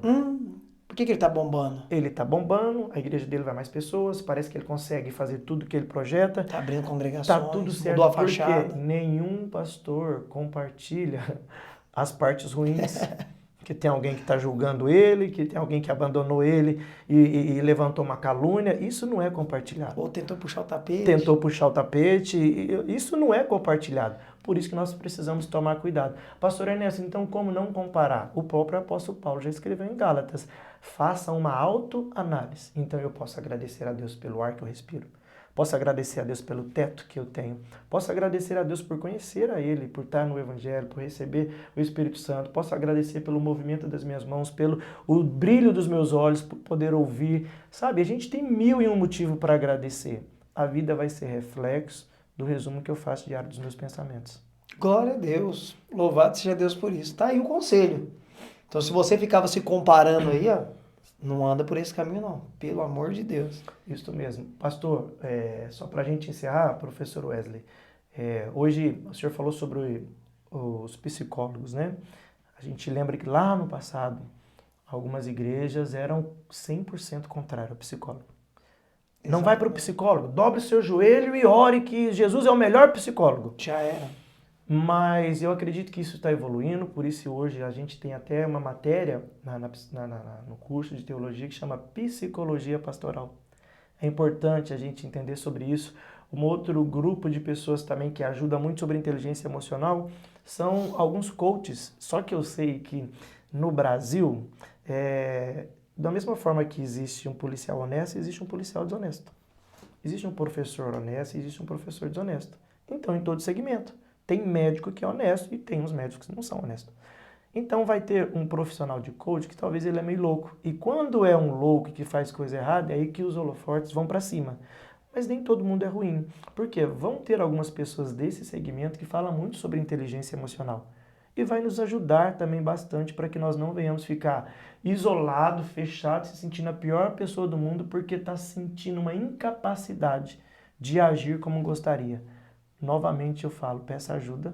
Por que ele está bombando? Ele está bombando, a igreja dele vai mais pessoas, parece que ele consegue fazer tudo que ele projeta. Está abrindo congregações, Tá tudo certo, mudou a fachada. porque nenhum pastor compartilha as partes ruins. Que tem alguém que está julgando ele, que tem alguém que abandonou ele e levantou uma calúnia. Isso não é compartilhado. Ou tentou puxar o tapete. Tentou puxar o tapete. Isso não é compartilhado. Por isso que nós precisamos tomar cuidado. Pastor Ernesto, então como não comparar? O próprio apóstolo Paulo já escreveu em Gálatas. Faça uma autoanálise. Então eu posso agradecer a Deus pelo ar que eu respiro. Posso agradecer a Deus pelo teto que eu tenho. Posso agradecer a Deus por conhecer a Ele, por estar no Evangelho, por receber o Espírito Santo. Posso agradecer pelo movimento das minhas mãos, pelo o brilho dos meus olhos, por poder ouvir. Sabe, a gente tem 1001 motivo para agradecer. A vida vai ser reflexo do resumo que eu faço diário dos meus pensamentos. Glória a Deus. Louvado seja Deus por isso. Tá aí o conselho. Então, se você ficava se comparando aí, ó, não anda por esse caminho, não. Pelo amor de Deus. Isso mesmo. Pastor, só para a gente encerrar, professor Wesley, hoje o senhor falou sobre os psicólogos, né? A gente lembra que lá no passado, algumas igrejas eram 100% contrárias ao psicólogo. Não vai para o Exatamente. psicólogo, dobre o seu joelho e ore que Jesus é o melhor psicólogo. Já era. Mas eu acredito que isso está evoluindo, por isso hoje a gente tem até uma matéria no curso de teologia que chama Psicologia Pastoral. É importante a gente entender sobre isso. Um outro grupo de pessoas também que ajuda muito sobre inteligência emocional são alguns coaches. Só que eu sei que no Brasil, da mesma forma que existe um policial honesto, existe um policial desonesto. Existe um professor honesto e existe um professor desonesto. Então, em todo segmento. Tem médico que é honesto e tem uns médicos que não são honestos. Então vai ter um profissional de coach que talvez ele é meio louco. E quando é um louco que faz coisa errada, é aí que os holofortes vão para cima. Mas nem todo mundo é ruim. Porque vão ter algumas pessoas desse segmento que falam muito sobre inteligência emocional. E vai nos ajudar também bastante para que nós não venhamos ficar isolado, fechado, se sentindo a pior pessoa do mundo porque está sentindo uma incapacidade de agir como gostaria. Novamente eu falo, peça ajuda,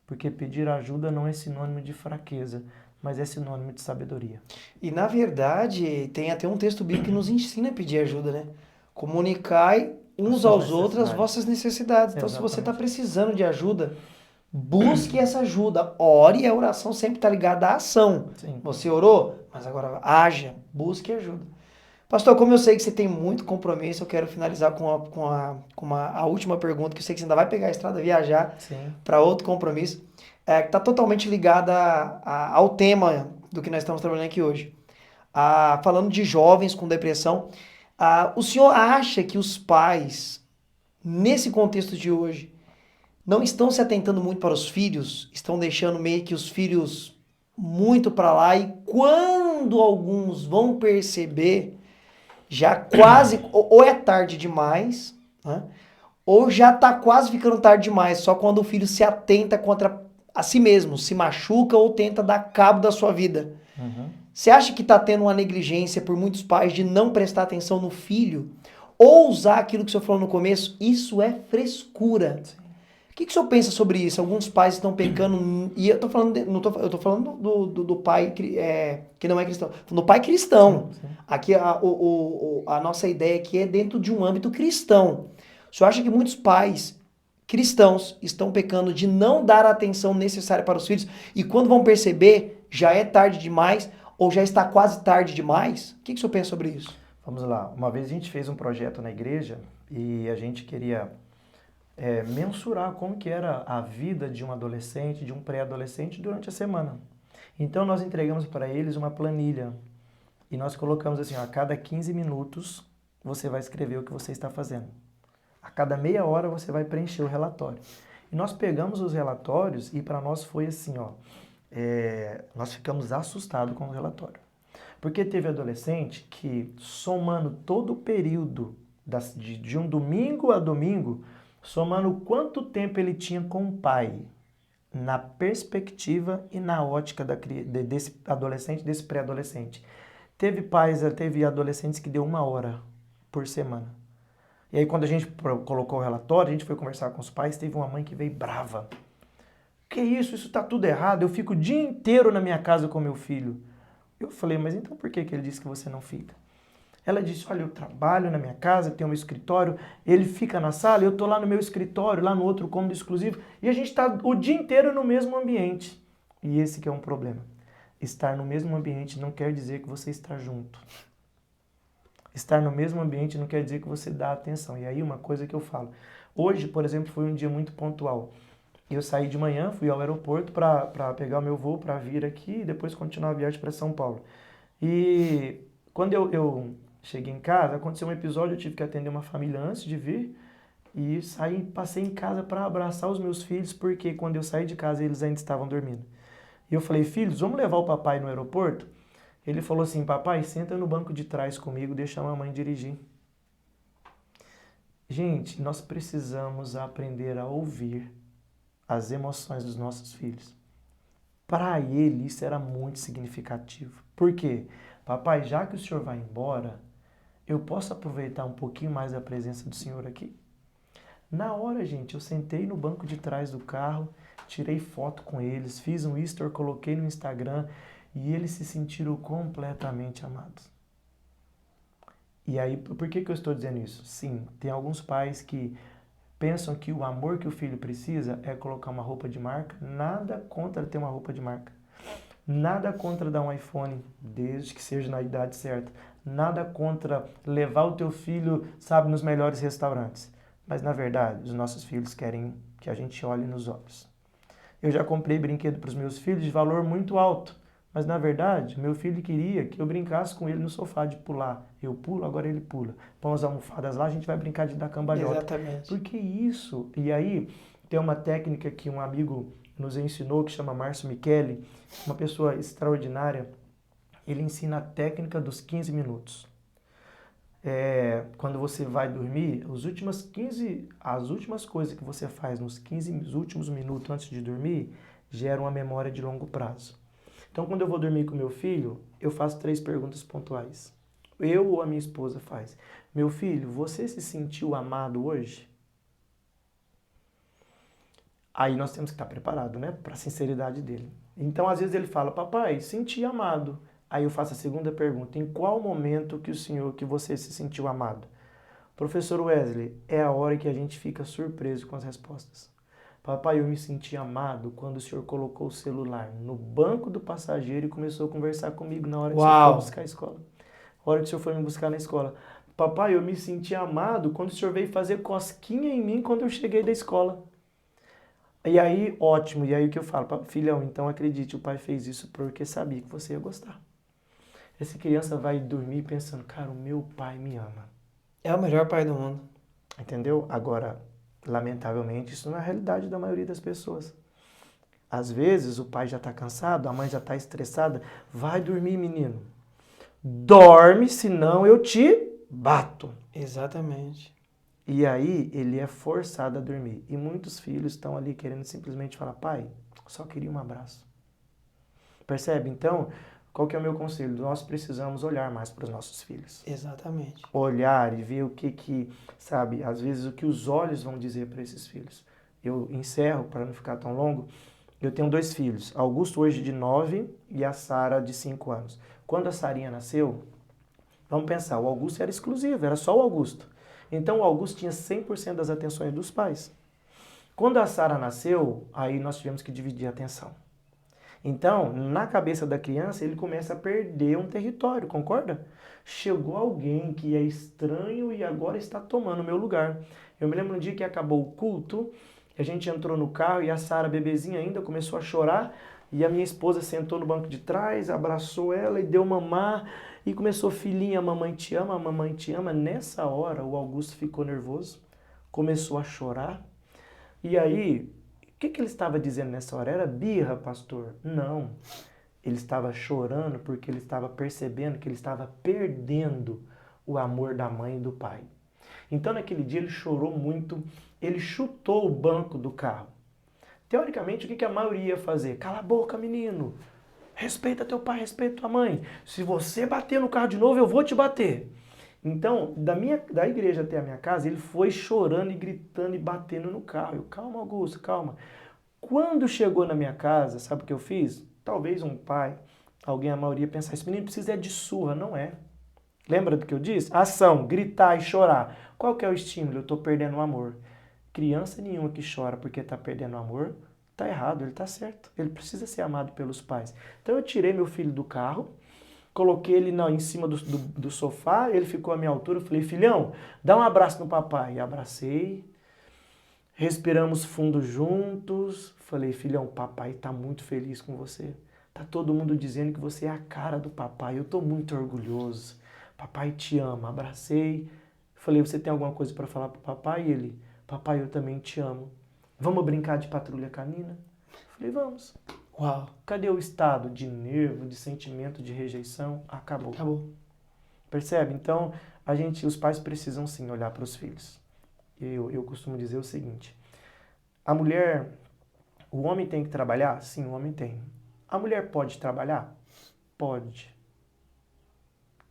porque pedir ajuda não é sinônimo de fraqueza, mas é sinônimo de sabedoria. E na verdade, tem até um texto bíblico que nos ensina a pedir ajuda, né? Comunicai As uns suas aos outros as necessidades. vossas necessidades. Então, se você está Exatamente. precisando de ajuda, busque essa ajuda. Ore, e a oração sempre está ligada à ação. Sim. Você orou, mas agora haja, busque ajuda. Pastor, como eu sei que você tem muito compromisso, eu quero finalizar a última pergunta, que eu sei que você ainda vai pegar a estrada, viajar Sim. para outro compromisso, que está totalmente ligada ao tema do que nós estamos trabalhando aqui hoje. Falando de jovens com depressão, o senhor acha que os pais, nesse contexto de hoje, não estão se atentando muito para os filhos, estão deixando meio que os filhos muito para lá e quando alguns vão perceber, já quase, ou é tarde demais, né? Ou já tá quase ficando tarde demais, só quando o filho se atenta contra a si mesmo, se machuca ou tenta dar cabo da sua vida. Uhum. Você acha que tá tendo uma negligência por muitos pais de não prestar atenção no filho? Ou usar aquilo que o senhor falou no começo? Isso é frescura. Sim. O que o senhor pensa sobre isso? Alguns pais estão pecando, e eu tô falando, eu tô falando do pai que não é cristão, do pai cristão. Sim. Aqui a nossa ideia aqui é dentro de um âmbito cristão. O senhor acha que muitos pais cristãos estão pecando de não dar a atenção necessária para os filhos e quando vão perceber, já é tarde demais ou já está quase tarde demais? O que o senhor pensa sobre isso? Vamos lá. Uma vez a gente fez um projeto na igreja e a gente queria mensurar como que era a vida de um adolescente, de um pré-adolescente durante a semana. Então nós entregamos para eles uma planilha e nós colocamos assim, ó, a cada 15 minutos você vai escrever o que você está fazendo. A cada meia hora você vai preencher o relatório. E nós pegamos os relatórios e para nós foi assim, ó, nós ficamos assustados com o relatório. Porque teve adolescente que, somando todo o período de um domingo a domingo, somando quanto tempo ele tinha com o pai, na perspectiva e na ótica desse adolescente, desse pré-adolescente. Teve adolescentes que deu 1 hora por semana. E aí quando a gente colocou o relatório, a gente foi conversar com os pais, teve uma mãe que veio brava. Que isso? Isso tá tudo errado. Eu fico o dia inteiro na minha casa com meu filho. Eu falei, mas então por que ele disse que você não fica? Ela disse, olha, eu trabalho na minha casa, tenho um escritório, ele fica na sala, eu estou lá no meu escritório, lá no outro cômodo exclusivo, e a gente está o dia inteiro no mesmo ambiente. E esse que é um problema. Estar no mesmo ambiente não quer dizer que você está junto. Estar no mesmo ambiente não quer dizer que você dá atenção. E aí uma coisa que eu falo. Hoje, por exemplo, foi um dia muito pontual. Eu saí de manhã, fui ao aeroporto para pegar o meu voo para vir aqui e depois continuar a viagem para São Paulo. E quando eu cheguei em casa, aconteceu um episódio, eu tive que atender uma família antes de vir e passei em casa para abraçar os meus filhos, porque quando eu saí de casa eles ainda estavam dormindo. E eu falei, filhos, vamos levar o papai no aeroporto? Ele falou assim, papai, senta no banco de trás comigo, deixa a mamãe dirigir. Gente, nós precisamos aprender a ouvir as emoções dos nossos filhos. Para ele isso era muito significativo. Por quê? Papai, já que o senhor vai embora, eu posso aproveitar um pouquinho mais da presença do senhor aqui? Na hora, gente, eu sentei no banco de trás do carro, tirei foto com eles, fiz um story, coloquei no Instagram e eles se sentiram completamente amados. E aí, por que eu estou dizendo isso? Sim, tem alguns pais que pensam que o amor que o filho precisa é colocar uma roupa de marca. Nada contra ter uma roupa de marca. Nada contra dar um iPhone, desde que seja na idade certa. Nada contra levar o teu filho, sabe, nos melhores restaurantes. Mas, na verdade, os nossos filhos querem que a gente olhe nos olhos. Eu já comprei brinquedo para os meus filhos de valor muito alto. Mas, na verdade, meu filho queria que eu brincasse com ele no sofá de pular. Eu pulo, agora ele pula. Põe as almofadas lá, a gente vai brincar de dar cambalhota. Exatamente. Porque isso... E aí, tem uma técnica que um amigo nos ensinou, que chama Márcio Micheli, uma pessoa extraordinária. Ele ensina a técnica dos 15 minutos. Quando você vai dormir, as últimas coisas que você faz nos 15 últimos minutos antes de dormir, geram uma memória de longo prazo. Então, quando eu vou dormir com meu filho, eu faço 3 perguntas pontuais. Eu ou a minha esposa faz. Meu filho, você se sentiu amado hoje? Aí nós temos que estar preparados, né? Para a sinceridade dele. Então, às vezes ele fala, papai, senti amado. Aí eu faço a segunda pergunta, em qual momento que você se sentiu amado? Professor Wesley, é a hora que a gente fica surpreso com as respostas. Papai, eu me senti amado quando o senhor colocou o celular no banco do passageiro e começou a conversar comigo na hora que o senhor foi buscar a escola. Na hora que o senhor foi me buscar na escola. Papai, eu me senti amado quando o senhor veio fazer cosquinha em mim quando eu cheguei da escola. E aí, ótimo. E aí o que eu falo? Filhão, então acredite, o pai fez isso porque sabia que você ia gostar. Essa criança vai dormir pensando, cara, o meu pai me ama. É o melhor pai do mundo. Entendeu? Agora, lamentavelmente, isso não é a realidade da maioria das pessoas. Às vezes o pai já está cansado, a mãe já está estressada. Vai dormir, menino. Dorme, senão eu te bato. Exatamente. E aí ele é forçado a dormir. E muitos filhos estão ali querendo simplesmente falar, pai, só queria um abraço. Percebe? Então, qual que é o meu conselho? Nós precisamos olhar mais para os nossos filhos. Exatamente. Olhar e ver o que, sabe, às vezes o que os olhos vão dizer para esses filhos. Eu encerro, para não ficar tão longo, eu tenho 2 filhos, Augusto hoje de 9 e a Sara de 5 anos. Quando a Sarinha nasceu, vamos pensar, o Augusto era exclusivo, era só o Augusto. Então o Augusto tinha 100% das atenções dos pais. Quando a Sara nasceu, aí nós tivemos que dividir a atenção. Então, na cabeça da criança, ele começa a perder um território, concorda? Chegou alguém que é estranho e agora está tomando o meu lugar. Eu me lembro um dia que acabou o culto, a gente entrou no carro e a Sara, bebezinha ainda, começou a chorar e a minha esposa sentou no banco de trás, abraçou ela e deu mamar e começou, filhinha, a mamãe te ama, a mamãe te ama. Nessa hora, o Augusto ficou nervoso, começou a chorar e aí... O que ele estava dizendo nessa hora? Era birra, pastor? Não. Ele estava chorando porque ele estava percebendo que ele estava perdendo o amor da mãe e do pai. Então, naquele dia, ele chorou muito, ele chutou o banco do carro. Teoricamente, o que a maioria ia fazer? Cala a boca, menino. Respeita teu pai, respeita tua mãe. Se você bater no carro de novo, eu vou te bater. Então, da igreja até a minha casa, ele foi chorando e gritando e batendo no carro. Eu, calma, Augusto, calma. Quando chegou na minha casa, sabe o que eu fiz? Talvez um pai, alguém, a maioria, pensar, esse menino precisa de surra. Não é. Lembra do que eu disse? Ação, gritar e chorar. Qual que é o estímulo? Eu estou perdendo o amor. Criança nenhuma que chora porque está perdendo o amor, está errado, ele está certo. Ele precisa ser amado pelos pais. Então eu tirei meu filho do carro, coloquei ele em cima do sofá, ele ficou à minha altura, eu falei, filhão, dá um abraço no papai. E abracei, respiramos fundo juntos, falei, filhão, papai está muito feliz com você. Tá todo mundo dizendo que você é a cara do papai, eu estou muito orgulhoso. Papai te ama. Abracei, falei, você tem alguma coisa para falar pro papai? E ele, papai, eu também te amo. Vamos brincar de patrulha canina? Falei, vamos. Uau. Cadê o estado de nervo, de sentimento de rejeição? Acabou. Acabou. Percebe? Então, os pais precisam sim olhar para os filhos. Eu costumo dizer o seguinte, o homem tem que trabalhar? Sim, o homem tem. A mulher pode trabalhar? Pode.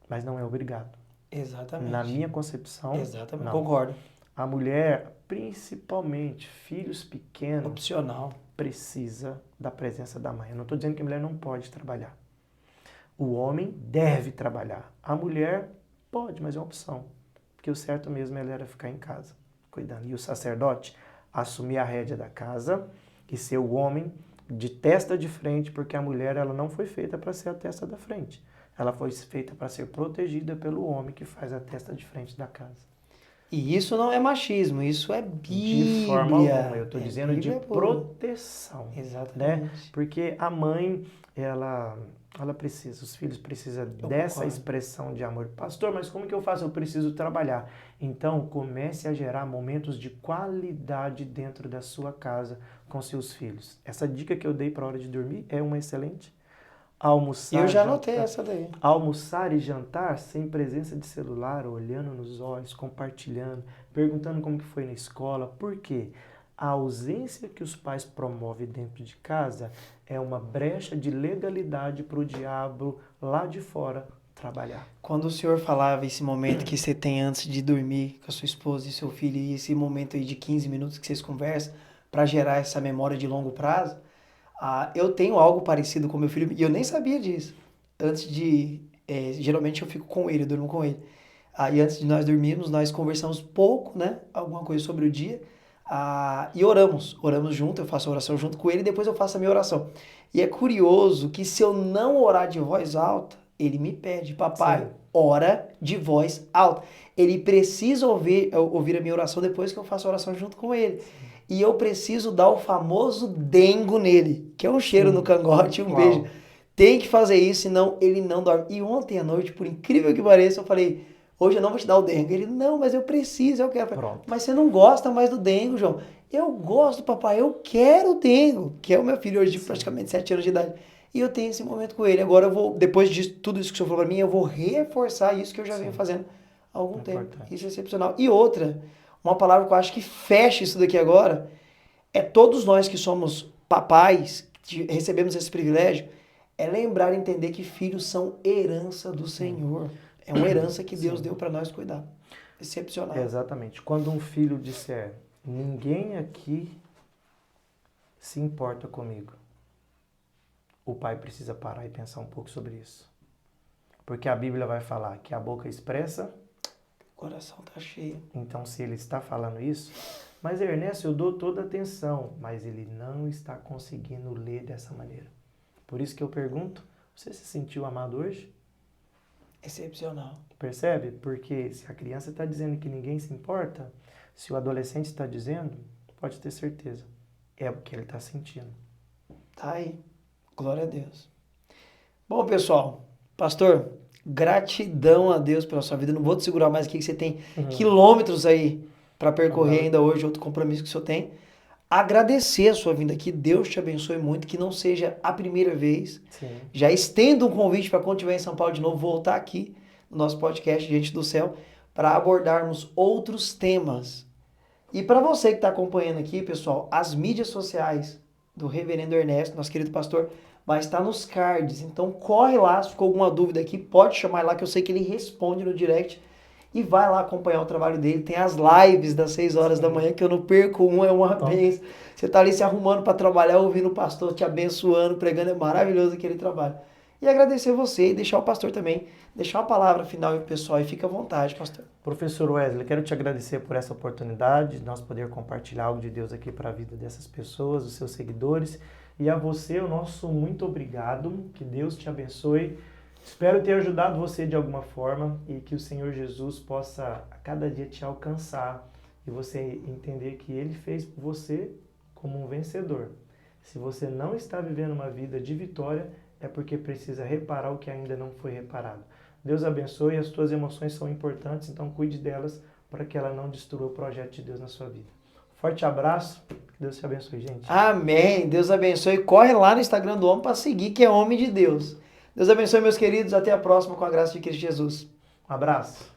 Mas não é obrigado. Exatamente. Na minha concepção, exatamente. não. Concordo. A mulher, principalmente filhos pequenos, Opcional. precisa da presença da mãe. Eu não estou dizendo que a mulher não pode trabalhar. O homem deve trabalhar. A mulher pode, mas é uma opção. Porque o certo mesmo ela era ficar em casa, cuidando. E o sacerdote assumir a rédea da casa e ser o homem de testa de frente, porque a mulher ela não foi feita para ser a testa da frente. Ela foi feita para ser protegida pelo homem que faz a testa de frente da casa. E isso não é machismo, isso é Bíblia. De forma alguma, eu estou dizendo de Bíblia proteção. Exatamente. Né? Porque a mãe, ela precisa, os filhos precisam dessa expressão de amor. Pastor, mas como que eu faço? Eu preciso trabalhar. Então, comece a gerar momentos de qualidade dentro da sua casa com seus filhos. Essa dica que eu dei para a hora de dormir é uma excelente. Almoçar, eu já anotei essa daí. Almoçar e jantar sem presença de celular, olhando nos olhos, compartilhando, perguntando como que foi na escola. Por quê? A ausência que os pais promovem dentro de casa é uma brecha de legalidade para o diabo lá de fora trabalhar. Quando o senhor falava esse momento que você tem antes de dormir com a sua esposa e seu filho, e esse momento aí de 15 minutos que vocês conversam para gerar essa memória de longo prazo, eu tenho algo parecido com meu filho e eu nem sabia disso. Antes de... geralmente eu fico com ele, eu durmo com ele. E antes de nós dormirmos, nós conversamos pouco, né? Alguma coisa sobre o dia. E oramos junto, eu faço a oração junto com ele e depois eu faço a minha oração. E é curioso que se eu não orar de voz alta, ele me pede, papai, ora de voz alta. Ele precisa ouvir a minha oração depois que eu faço a oração junto com ele. E eu preciso dar o famoso dengo nele, que é um cheiro no cangote, um beijo. Tem que fazer isso, senão ele não dorme. E ontem à noite, por incrível que pareça, eu falei, hoje eu não vou te dar o dengo. Ele, não, mas eu preciso, eu quero. Pronto. Mas você não gosta mais do dengo, João. Eu gosto, papai, eu quero o dengo, que é o meu filho hoje de praticamente 7 anos de idade. E eu tenho esse momento com ele. Agora eu vou, depois de tudo isso que o senhor falou pra mim, eu vou reforçar isso que eu já venho fazendo há algum tempo. Isso é excepcional. E outra, uma palavra que eu acho que fecha isso daqui agora, é todos nós que somos papais, que recebemos esse privilégio, é lembrar e entender que filhos são herança do Senhor. É uma herança que Deus deu para nós cuidar. Excepcional. Exatamente. Quando um filho disser, ninguém aqui se importa comigo, o pai precisa parar e pensar um pouco sobre isso. Porque a Bíblia vai falar que a boca expressa, o coração está cheio. Então, se ele está falando isso, mas Ernesto, eu dou toda a atenção, mas ele não está conseguindo ler dessa maneira. Por isso que eu pergunto, você se sentiu amado hoje? Excepcional. Percebe? Porque se a criança está dizendo que ninguém se importa, se o adolescente está dizendo, pode ter certeza, é o que ele está sentindo. Tá aí. Glória a Deus. Bom, pessoal, pastor, gratidão a Deus pela sua vida. Não vou te segurar mais aqui, que você tem quilômetros aí para percorrer ainda hoje, outro compromisso que o senhor tem. Agradecer a sua vinda aqui. Deus te abençoe muito, que não seja a primeira vez. Sim. Já estendo um convite para quando estiver em São Paulo de novo, voltar aqui no nosso podcast Gente do Céu, para abordarmos outros temas. E para você que está acompanhando aqui, pessoal, as mídias sociais do Reverendo Ernesto, nosso querido pastor, vai estar nos cards. Então corre lá, se ficou alguma dúvida aqui, pode chamar lá, que eu sei que ele responde no direct. E vai lá acompanhar o trabalho dele. Tem as lives das 6 horas da manhã, que eu não perco é uma bênção. Você tá ali se arrumando para trabalhar, ouvindo o pastor te abençoando, pregando, é maravilhoso aquele trabalho. E agradecer você e deixar o pastor também, deixar uma palavra final pro pessoal e fica à vontade, pastor. Professor Wesley, quero te agradecer por essa oportunidade de nós poder compartilhar algo de Deus aqui para a vida dessas pessoas, dos seus seguidores. E a você, o nosso muito obrigado, que Deus te abençoe. Espero ter ajudado você de alguma forma e que o Senhor Jesus possa a cada dia te alcançar e você entender que Ele fez você como um vencedor. Se você não está vivendo uma vida de vitória, é porque precisa reparar o que ainda não foi reparado. Deus abençoe, as tuas emoções são importantes, então cuide delas para que ela não destrua o projeto de Deus na sua vida. Forte abraço, que Deus te abençoe, gente. Amém, Deus abençoe. Corre lá no Instagram do homem para seguir, que é homem de Deus. Deus abençoe, meus queridos. Até a próxima, com a graça de Cristo Jesus. Um abraço.